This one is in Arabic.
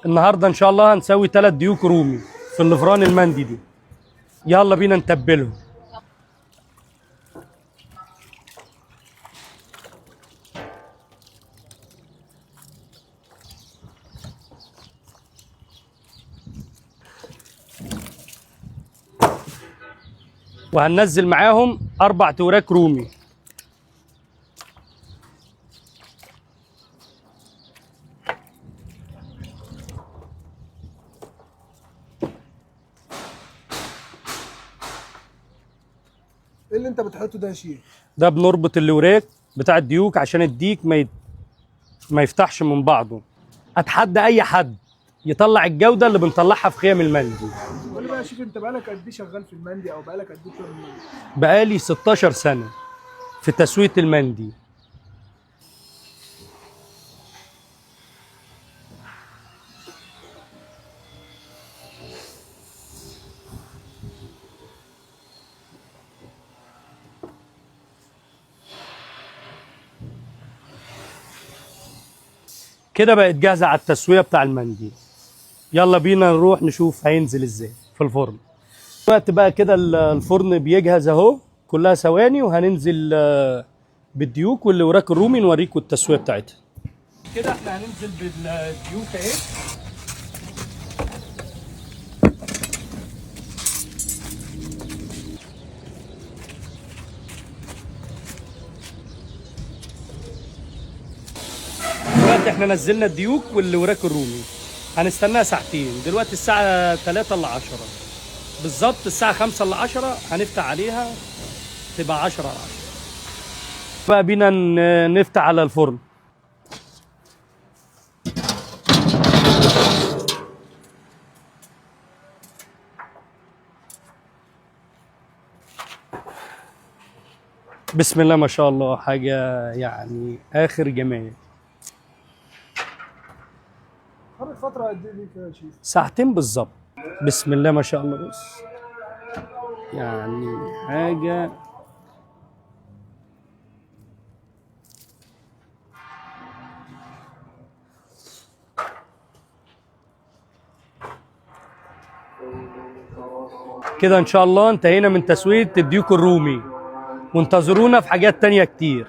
النهارده ان شاء الله هنسوي 3 ديوك رومي في النفران المندي دي. يلا بينا نتبلهم. وهننزل معاهم 4 توراك رومي. ايه اللي انت بتحطه ده يا شيخ؟ ده بنربط الوراك بتاع الديوك عشان الديك ما يفتحش من بعضه. اتحدى اي حد يطلع الجوده اللي بنطلعها في خيم المندي. قول لي بقى يا شيخ، انت بقالك قد ايه شغال في المندي او بقالك قد ايه شغال في المندي؟ بقالي 16 سنه في تسويه المندي. كده بقت جاهزه على التسويه بتاع المندي. يلا بينا نروح نشوف هينزل ازاي في الفرن. دلوقتي بقى كده الفرن بيجهز اهو، كلها ثواني وهننزل بالديوك واللي وراك الرومي نوريكم التسويه بتاعتها. كده احنا هننزل بالديوك اهي. دلوقتي احنا نزلنا الديوك واللي وراك الرومي، هنستناها ساعتين. دلوقتي الساعة 3 ل 10 بالظبط، الساعة 5 ل 10 هنفتح عليها تبقى 10 على 10. بقى بينا نفتح على الفرن. بسم الله ما شاء الله، حاجة يعني آخر جمال. خدت فتره قد ايه ليك يا شيخ؟ ساعتين بالظبط. بسم الله ما شاء الله. بص يعني حاجة. كده ان شاء الله انتهينا من تسوية الديوك الرومي، وانتظرونا في حاجات تانية كتير.